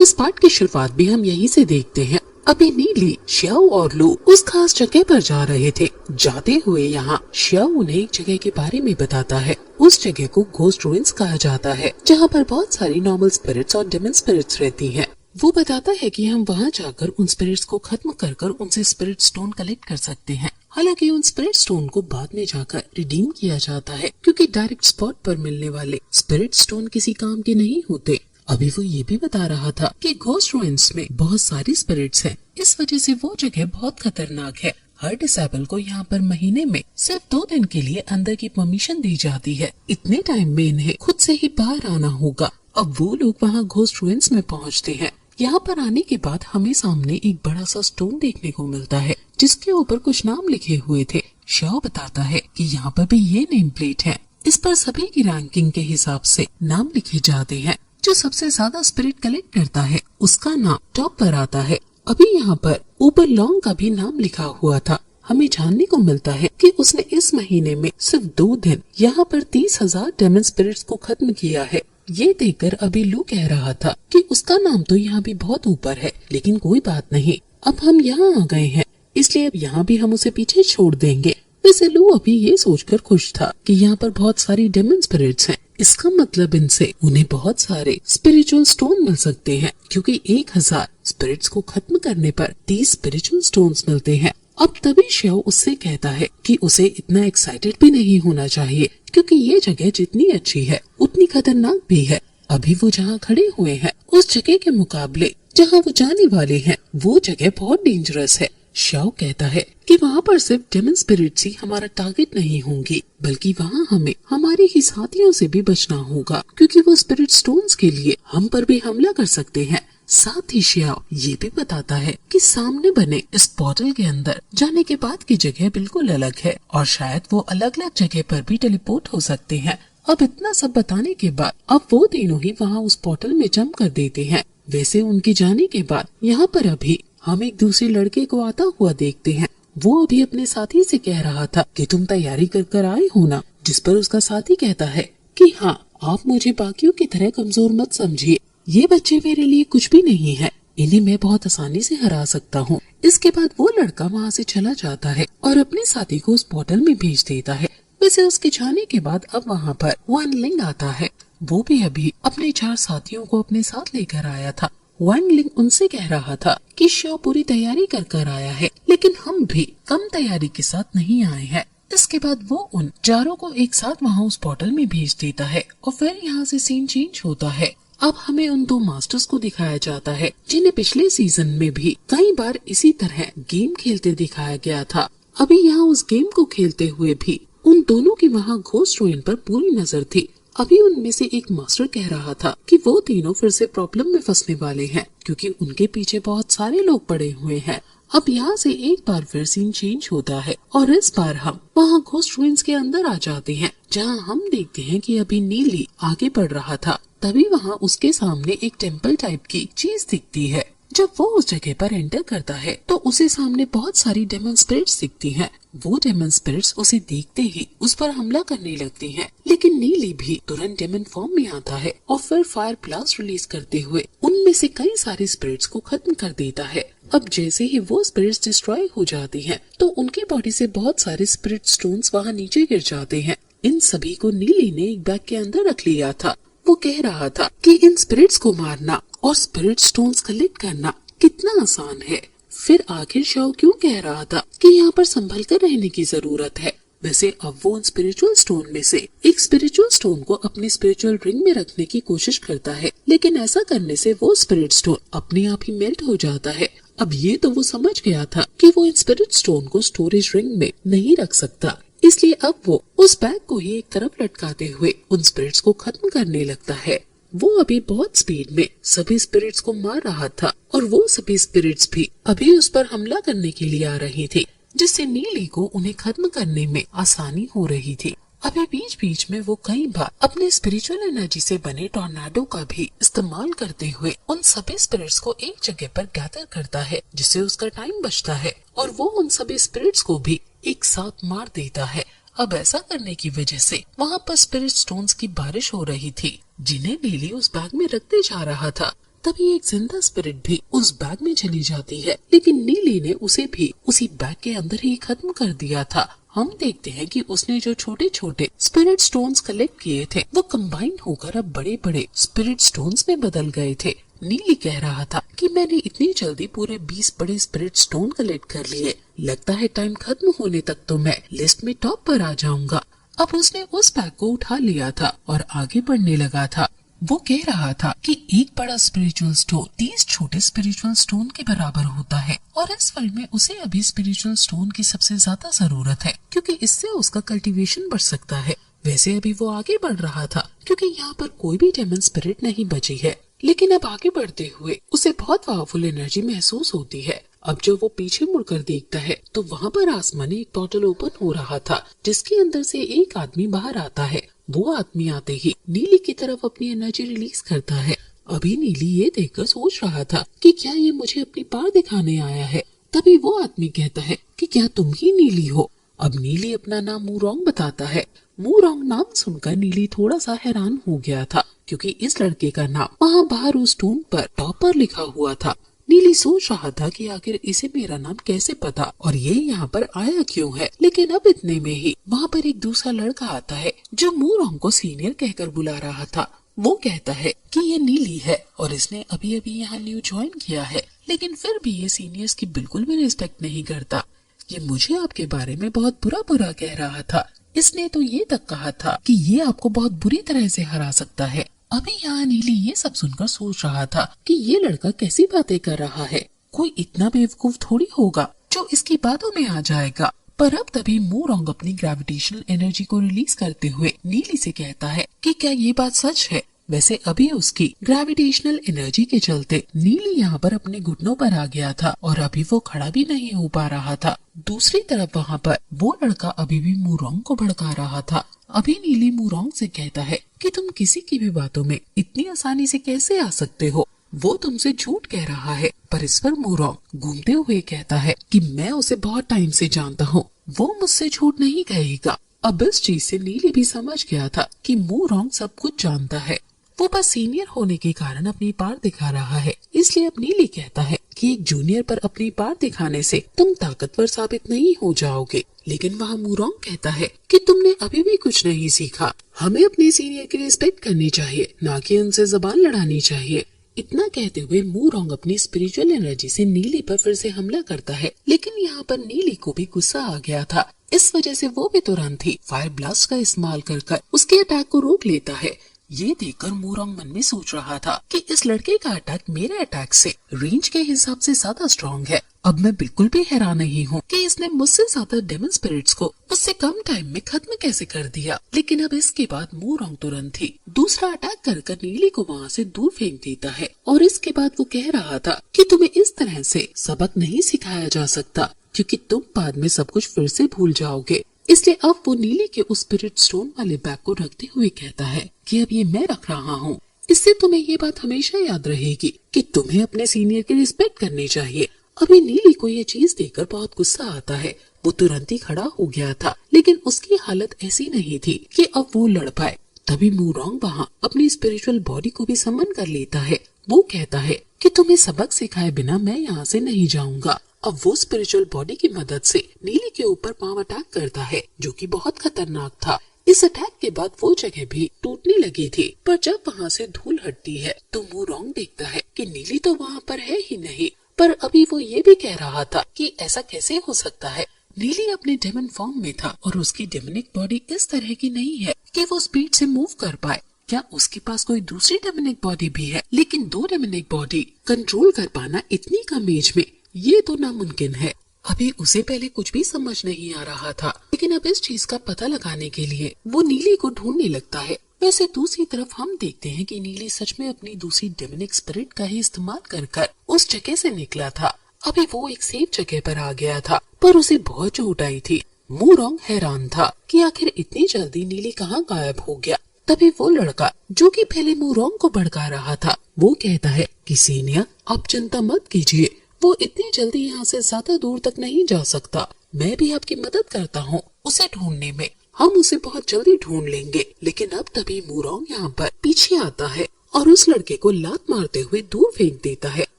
इस पार्ट की शुरुआत भी हम यहीं से देखते हैं। अभी नीली, श्याओ और लू उस खास जगह पर जा रहे थे। जाते हुए यहाँ श्याओ उन्हें एक जगह के बारे में बताता है। उस जगह को घोस्ट रुइंस कहा जाता है, जहाँ पर बहुत सारी नॉर्मल स्पिरिट्स और डेमन स्पिरिट्स रहती हैं। वो बताता है कि हम वहाँ जाकर उन स्पिरिट्स को खत्म कर उनसे स्पिरिट स्टोन कलेक्ट कर सकते हैं। हालांकि उन स्पिरिट स्टोन को बाद में जाकर रिडीम किया जाता है, क्योंकि डायरेक्ट स्पॉट पर मिलने वाले स्पिरिट स्टोन किसी काम के नहीं होते। अभी वो ये भी बता रहा था कि घोस्ट रुइंस में बहुत सारी स्पिरिट्स हैं, इस वजह से वो जगह बहुत खतरनाक है। हर डिसेबल को यहाँ पर महीने में सिर्फ 2 दिन के लिए अंदर की परमिशन दी जाती है। इतने टाइम में इन्हें खुद से ही बाहर आना होगा। अब वो लोग वहाँ घोस्ट रुइंस में पहुँचते हैं। यहाँ पर आने के बाद हमें सामने एक बड़ा सा स्टोन देखने को मिलता है, जिसके ऊपर कुछ नाम लिखे हुए थे। शाओ बताता है कि यहाँ पर भी ये नेम प्लेट है। इस पर सभी की रैंकिंग के हिसाब से नाम लिखे जाते हैं। जो सबसे ज्यादा स्पिरिट कलेक्ट करता है उसका नाम टॉप पर आता है। अभी यहाँ पर ऊपर लॉन्ग का भी नाम लिखा हुआ था। हमें जानने को मिलता है कि उसने इस महीने में सिर्फ 2 दिन यहाँ पर 30,000 डेमन स्पिरिट्स को खत्म किया है। ये देखकर अभी लू कह रहा था कि उसका नाम तो यहाँ भी बहुत ऊपर है, लेकिन कोई बात नहीं, अब हम यहाँ आ गए हैं, इसलिए अब यहाँ भी हम उसे पीछे छोड़ देंगे। वैसे लू अभी ये सोचकर खुश था कि यहाँ पर बहुत सारी डेमन स्पिरिट्स हैं। इसका मतलब इनसे उन्हें बहुत सारे स्पिरिचुअल स्टोन मिल सकते हैं, क्योंकि 1000 स्पिरिट्स को खत्म करने पर 30 स्पिरिचुअल स्टोन्स मिलते हैं। अब तभी श्याओ उससे कहता है कि उसे इतना एक्साइटेड भी नहीं होना चाहिए, क्योंकि ये जगह जितनी अच्छी है उतनी खतरनाक भी है। अभी वो जहाँ खड़े हुए हैं उस जगह के मुकाबले जहाँ वो जाने वाले हैं वो जगह बहुत डेंजरस है। श्याओ कहता है कि वहाँ पर सिर्फ डेमन स्पिरिट्स ही हमारा टारगेट नहीं होंगी, बल्कि वहाँ हमें हमारे ही साथियों से भी बचना होगा, क्योंकि वो स्पिरिट स्टोन्स के लिए हम पर भी हमला कर सकते हैं। साथ ही श्याओ ये भी बताता है कि सामने बने इस पोर्टल के अंदर जाने के बाद की जगह बिल्कुल अलग है और शायद वो अलग अलग जगह पर भी टेलीपोर्ट हो सकते हैं। अब इतना सब बताने के बाद अब वो तीनों ही वहाँ उस पोर्टल में जंप कर देते हैं। वैसे उनके जाने के बाद यहाँ पर अभी हम एक दूसरे लड़के को आता हुआ देखते हैं। वो अभी अपने साथी से कह रहा था कि तुम तैयारी कर आए हो ना, जिस पर उसका साथी कहता है कि हाँ, आप मुझे बाकियों की तरह कमजोर मत समझिए, ये बच्चे मेरे लिए कुछ भी नहीं है, इन्हें मैं बहुत आसानी से हरा सकता हूँ। इसके बाद वो लड़का वहाँ से चला जाता है और अपने साथी को उस पोर्टल में भेज देता है। वैसे उसके जाने के बाद अब वहाँ पर वन लिंग आता है। वो भी अभी अपने 4 साथियों को अपने साथ लेकर आया था। वन लिंग उनसे कह रहा था कि श्याओ पूरी तैयारी कर आया है, लेकिन हम भी कम तैयारी के साथ नहीं आए हैं। इसके बाद वो उन 4 को एक साथ वहाँ उस पोर्टल में भेज देता है और फिर यहाँ से सीन चेंज होता है। अब हमें उन 2 मास्टर्स को दिखाया जाता है, जिन्हें पिछले सीजन में भी कई बार इसी तरह गेम खेलते दिखाया गया था। अभी यहाँ उस गेम को खेलते हुए भी उन दोनों की वहाँ घोस्ट रुइन पर पूरी नजर थी। अभी उनमें से एक मास्टर कह रहा था कि वो तीनों फिर से प्रॉब्लम में फंसने वाले हैं, क्योंकि उनके पीछे बहुत सारे लोग पड़े हुए हैं। अब यहाँ से एक बार फिर सीन चेंज होता है और इस बार हम वहाँ घोस्ट रुइंस के अंदर आ जाते हैं, जहाँ हम देखते हैं कि अभी नीली आगे बढ़ रहा था। तभी वहाँ उसके सामने एक टेम्पल टाइप की चीज दिखती है। जब वो उस जगह पर एंटर करता है तो उसे सामने बहुत सारी डेमन स्पिरिट्स दिखती हैं। वो डेमन स्पिरिट्स उसे देखते ही उस पर हमला करने लगती हैं, लेकिन नीली भी तुरंत डेमन फॉर्म में आता है और फिर फायर ब्लास्ट रिलीज करते हुए उनमें से कई सारे स्पिरिट्स को खत्म कर देता है। अब जैसे ही वो स्पिरिट्स डिस्ट्रॉय हो जाती हैं, तो उनकी बॉडी से बहुत सारे स्पिरिट स्टोन्स वहाँ नीचे गिर जाते हैं। इन सभी को नीली ने एक बैग के अंदर रख लिया था। वो कह रहा था कि इन स्पिरिट्स को मारना और स्पिरिट स्टोन्स कलेक्ट करना कितना आसान है। फिर आखिर शाओ क्यों कह रहा था कि यहाँ पर संभल कर रहने की जरूरत है। वैसे अब वो उन स्पिरिचुअल स्टोन में से एक स्पिरिचुअल स्टोन को अपनी स्पिरिचुअल रिंग में रखने की कोशिश करता है, लेकिन ऐसा करने से वो स्पिरिट स्टोन अपने आप ही मेल्ट हो जाता है। अब ये तो वो समझ गया था कि वो इन स्पिरिट स्टोन को स्टोरेज रिंग में नहीं रख सकता, इसलिए अब वो उस बैग को ही एक तरफ लटकाते हुए उन स्पिरिट्स को खत्म करने लगता है। वो अभी बहुत स्पीड में सभी स्पिरिट्स को मार रहा था और वो सभी स्पिरिट्स भी अभी उस पर हमला करने के लिए आ रही थी, जिससे नीली को उन्हें खत्म करने में आसानी हो रही थी। अभी बीच बीच में वो कई बार अपने स्पिरिचुअल एनर्जी से बने टॉर्नेडो का भी इस्तेमाल करते हुए उन सभी स्पिरिट्स को एक जगह पर गैदर करता है, जिससे उसका टाइम बचता है और वो उन सभी स्पिरिट्स को भी एक साथ मार देता है। अब ऐसा करने की वजह से वहाँ पर स्पिरिट स्टोन्स की बारिश हो रही थी, जिन्हें नीली उस बैग में रखते जा रहा था। तभी एक जिंदा स्पिरिट भी उस बैग में चली जाती है, लेकिन नीली ने उसे भी उसी बैग के अंदर ही खत्म कर दिया था। हम देखते हैं कि उसने जो छोटे छोटे स्पिरिट स्टोन्स कलेक्ट किए थे वो कंबाइन होकर अब बड़े बड़े स्पिरिट स्टोन्स में बदल गए थे। नीली कह रहा था कि मैंने इतनी जल्दी पूरे 20 बड़े स्पिरिट स्टोन कलेक्ट कर लिए, लगता है टाइम खत्म होने तक तो मैं लिस्ट में टॉप पर आ जाऊंगा। अब उसने उस बैग को उठा लिया था और आगे बढ़ने लगा था। वो कह रहा था कि एक बड़ा स्पिरिचुअल स्टोन 30 छोटे स्पिरिचुअल स्टोन के बराबर होता है और इस वर्ल्ड में उसे अभी स्पिरिचुअल स्टोन की सबसे ज्यादा जरूरत है, क्योंकि इससे उसका कल्टीवेशन बढ़ सकता है। वैसे अभी वो आगे बढ़ रहा था क्योंकि यहाँ पर कोई भी डेमन स्पिरिट नहीं बची है, लेकिन अब आगे बढ़ते हुए उसे बहुत पावरफुल एनर्जी महसूस होती है। अब जब वो पीछे मुड़कर देखता है तो वहाँ पर आसमान एक पोर्टल ओपन हो रहा था, जिसके अंदर से एक आदमी बाहर आता है। वो आदमी आते ही नीली की तरफ अपनी एनर्जी रिलीज करता है। अभी नीली ये देखकर सोच रहा था कि क्या ये मुझे अपनी पावर दिखाने आया है। तभी वो आदमी कहता है कि क्या तुम ही नीली हो। अब नीली अपना नाम मूरोंग बताता है। मूरोंग नाम सुनकर नीली थोड़ा सा हैरान हो गया था, क्योंकि इस लड़के का नाम वहाँ बाहर उस स्टोन पर टॉप पर लिखा हुआ था। नीली सोच रहा था कि आखिर इसे मेरा नाम कैसे पता और ये यहाँ पर आया क्यों है, लेकिन अब इतने में ही वहाँ पर एक दूसरा लड़का आता है जो मूरोंग को सीनियर कहकर बुला रहा था। वो कहता है कि ये नीली है और इसने अभी अभी यहाँ न्यू ज्वाइन किया है, लेकिन फिर भी ये सीनियर्स की बिल्कुल भी रिस्पेक्ट नहीं करता। ये मुझे आपके बारे में बहुत बुरा बुरा कह रहा था। इसने तो ये तक कहा था कि ये आपको बहुत बुरी तरह से हरा सकता है। अभी यहाँ नीली ये सब सुनकर सोच रहा था कि ये लड़का कैसी बातें कर रहा है, कोई इतना बेवकूफ थोड़ी होगा जो इसकी बातों में आ जाएगा। पर अब तभी मूरोंग अपनी ग्रेविटेशनल एनर्जी को रिलीज करते हुए नीली से कहता है कि क्या ये बात सच है। वैसे अभी उसकी ग्रेविटेशनल एनर्जी के चलते नीली यहाँ पर अपने घुटनों पर आ गया था और अभी वो खड़ा भी नहीं हो पा रहा था। दूसरी तरफ वहाँ पर वो लड़का अभी भी मूरोंग को भड़का रहा था। अभी नीली मूरोंग से कहता है कि तुम किसी की भी बातों में इतनी आसानी से कैसे आ सकते हो, वो तुमसे झूठ कह रहा है। पर इस पर मूरोंग घूमते हुए कहता है कि मैं उसे बहुत टाइम से जानता हूँ, वो मुझसे झूठ नहीं कहेगा। अब इस चीज से नीली भी समझ गया था कि मूरोंग सब कुछ जानता है, वो बस सीनियर होने के कारण अपनी पावर दिखा रहा है। इसलिए अब नीली कहता है कि एक जूनियर पर अपनी पावर दिखाने से तुम ताकतवर साबित नहीं हो जाओगे। लेकिन वहाँ मूरोंग कहता है कि तुमने अभी भी कुछ नहीं सीखा, हमें अपने सीनियर की रिस्पेक्ट करनी चाहिए, ना कि उनसे जबान लड़ानी चाहिए। इतना कहते हुए मूरोंग अपनी स्पिरिचुअल एनर्जी से नीली पर फिर से हमला करता है, लेकिन यहाँ पर नीली को भी गुस्सा आ गया था। इस वजह से वो भी तुरंत ही फायर ब्लास्ट का इस्तेमाल कर उसके अटैक को रोक लेता है। ये देखकर मूरोंग मन में सोच रहा था कि इस लड़के का अटैक मेरे अटैक से रेंज के हिसाब से ज्यादा स्ट्रॉन्ग है। अब मैं बिल्कुल भी हैरान नहीं हूँ कि इसने मुझसे ज्यादा डेमन स्पिरिट्स को उससे कम टाइम में खत्म कैसे कर दिया। लेकिन अब इसके बाद मूरोंग तुरंत ही दूसरा अटैक कर नीली को वहाँ से दूर फेंक देता है और इसके बाद वो कह रहा था कि तुम्हें इस तरह से सबक नहीं सिखाया जा सकता, क्योंकि तुम बाद में सब कुछ फिर से भूल जाओगे। इसलिए अब वो नीली के उस स्पिरिट स्टोन वाले बैग को रखते हुए कहता है कि अब ये मैं रख रहा हूँ, इससे तुम्हें ये बात हमेशा याद रहेगी कि तुम्हें अपने सीनियर की रिस्पेक्ट करनी चाहिए। अभी नीली को ये चीज देखकर बहुत गुस्सा आता है। वो तुरंत ही खड़ा हो गया था, लेकिन उसकी हालत ऐसी नहीं थी कि अब वो लड़ पाए। तभी मूरोंग वहाँ अपनी स्पिरिचुअल बॉडी को भी समन कर लेता है। वो कहता है कि तुम्हें सबक सिखाए बिना मैं यहाँ से नहीं जाऊंगा। अब वो स्पिरिचुअल बॉडी की मदद से नीली के ऊपर पांव अटैक करता है, जो कि बहुत खतरनाक था। इस अटैक के बाद वो जगह भी टूटने लगी थी, पर जब वहाँ से धूल हटती है तो मूरोंग देखता है कि नीली तो वहाँ पर है ही नहीं। पर अभी वो ये भी कह रहा था कि ऐसा कैसे हो सकता है। नीली अपने डेमन फॉर्म में था और उसकी डेमनिक बॉडी इस तरह की नहीं है कि वो स्पीड से मूव कर पाए। क्या उसके पास कोई दूसरी डेमनिक बॉडी भी है? लेकिन दो डेमनिक बॉडी कंट्रोल कर पाना इतनी कम एज में, ये तो नामुमकिन है। अभी उसे पहले कुछ भी समझ नहीं आ रहा था, लेकिन अब इस चीज का पता लगाने के लिए वो नीली को ढूंढने लगता है। वैसे दूसरी तरफ हम देखते हैं कि नीली सच में अपनी दूसरी डेमनिक स्पिरिट का ही इस्तेमाल कर उस जगह से निकला था। अभी वो एक सेफ जगह पर आ गया था, पर उसे बहुत चोट आई थी। मूरोंग हैरान था कि आखिर इतनी जल्दी नीली कहाँ गायब हो गया। तभी वो लड़का जो कि पहले मूरोंग को भड़का रहा था, वो कहता है कि सीनियर आप चिंता मत कीजिए, वो इतनी जल्दी यहाँ से ज्यादा दूर तक नहीं जा सकता। मैं भी आपकी मदद करता हूँ उसे ढूंढने में, हम उसे बहुत जल्दी ढूंढ लेंगे। लेकिन अब तभी मूरोंग यहाँ पर पीछे आता है और उस लड़के को लात मारते हुए दूर फेंक देता है।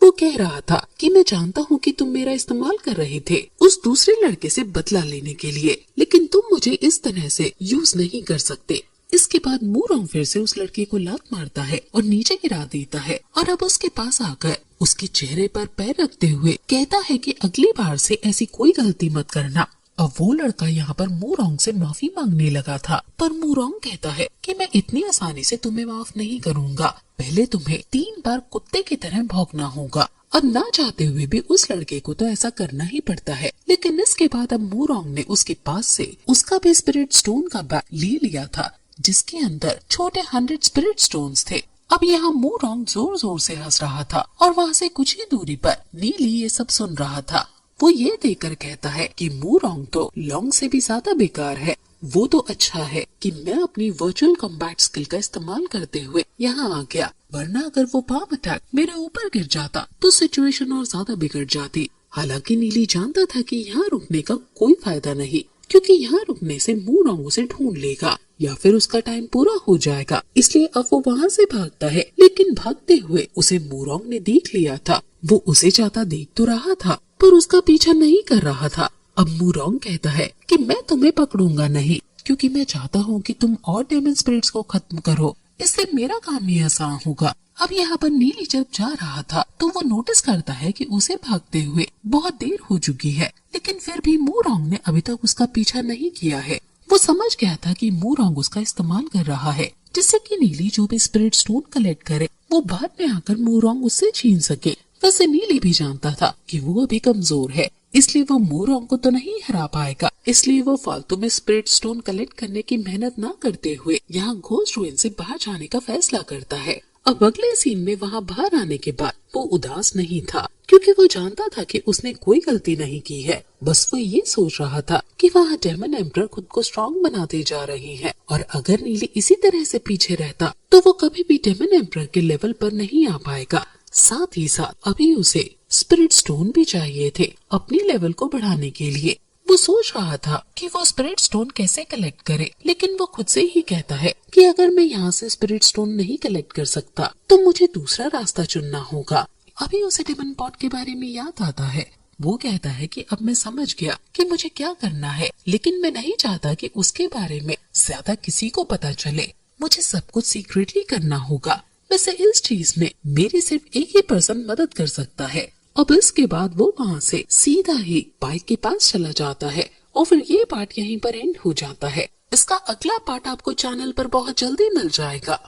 वो कह रहा था कि मैं जानता हूँ कि तुम मेरा इस्तेमाल कर रहे थे उस दूसरे लड़के से बदला लेने के लिए, लेकिन तुम मुझे इस तरह से यूज नहीं कर सकते। इसके बाद मूरोंग फिर से उस लड़के को लात मारता है और नीचे गिरा देता है और अब उसके पास आकर उसके चेहरे पर पैर रखते हुए कहता है कि अगली बार से ऐसी कोई गलती मत करना। अब वो लड़का यहाँ पर मूरोंग से माफी मांगने लगा था, पर मूरोंग कहता है कि मैं इतनी आसानी से तुम्हें माफ नहीं करूँगा, पहले तुम्हें 3 बार कुत्ते की तरह भौंकना होगा। अब ना चाहते हुए भी उस लड़के को तो ऐसा करना ही पड़ता है, लेकिन इसके बाद अब मूरोंग ने उसके पास से उसका भी स्पिरिट स्टोन का बैग ले लिया था जिसके अंदर छोटे 100 स्पिरिट स्टोन्स थे। अब यहाँ मूरोंग जोर जोर से हंस रहा था और वहाँ से कुछ ही दूरी पर नीली ये सब सुन रहा था। वो ये देखकर कहता है कि मूरोंग तो लॉन्ग से भी ज्यादा बेकार है। वो तो अच्छा है कि मैं अपनी वर्चुअल कॉम्बैट स्किल का इस्तेमाल करते हुए यहाँ आ गया, वरना अगर वो पाम अटैक मेरे ऊपर गिर जाता तो सिचुएशन और ज्यादा बिगड़ जाती। हालांकि नीली जानता था कि यहाँ रुकने का कोई फायदा नहीं, क्योंकि यहाँ रुकने से मूरोंग उसे ढूंढ लेगा या फिर उसका टाइम पूरा हो जाएगा। इसलिए अब वो वहाँ से भागता है, लेकिन भागते हुए उसे मूरोंग ने देख लिया था। वो उसे जाता देख तो रहा था पर उसका पीछा नहीं कर रहा था। अब मूरोंग कहता है कि मैं तुम्हें पकड़ूंगा नहीं, क्योंकि मैं चाहता हूँ कि तुम और डेमन स्पिरिट्स को खत्म करो, इससे मेरा काम ही आसान होगा। अब यहाँ पर नीली जब जा रहा था तो वो नोटिस करता है कि उसे भागते हुए बहुत देर हो चुकी है, लेकिन फिर भी मूरोंग ने अभी तक उसका पीछा नहीं किया है। वो समझ गया था कि मूरोंग उसका इस्तेमाल कर रहा है जिससे कि नीली जो भी स्पिरिट स्टोन कलेक्ट करे वो बाद में आकर मूरोंग उससे छीन सके। वैसे नीली भी जानता था कि वो अभी कमजोर है, इसलिए वो मूरोंग को तो नहीं हरा पाएगा। इसलिए वो फालतू में स्पिरिट स्टोन कलेक्ट करने की मेहनत न करते हुए यहाँ घोस्ट रुइन से बाहर जाने का फैसला करता है। अब अगले सीन में वहाँ बाहर आने के बाद वो उदास नहीं था, क्योंकि वो जानता था कि उसने कोई गलती नहीं की है। बस वो ये सोच रहा था कि वहाँ डेमन एम्परर खुद को स्ट्रॉन्ग बनाते जा रही है और अगर नीली इसी तरह से पीछे रहता तो वो कभी भी डेमन एम्परर के लेवल पर नहीं आ पाएगा। साथ ही साथ अभी उसे स्पिरिट स्टोन भी चाहिए थे अपनी लेवल को बढ़ाने के लिए। वो सोच रहा था कि वो स्पिरिट स्टोन कैसे कलेक्ट करे, लेकिन वो खुद से ही कहता है कि अगर मैं यहाँ से स्पिरिट स्टोन नहीं कलेक्ट कर सकता तो मुझे दूसरा रास्ता चुनना होगा। अभी उसे डेमन पॉट के बारे में याद आता है। वो कहता है कि अब मैं समझ गया कि मुझे क्या करना है, लेकिन मैं नहीं चाहता कि उसके बारे में ज्यादा किसी को पता चले। मुझे सब कुछ सीक्रेटली करना होगा। वैसे इस चीज में मेरी सिर्फ एक ही पर्सन मदद कर सकता है। अब इसके बाद वो वहाँ से सीधा ही बाइक के पास चला जाता है और फिर ये पार्ट यहीं पर एंड हो जाता है। इसका अगला पार्ट आपको चैनल पर बहुत जल्दी मिल जाएगा।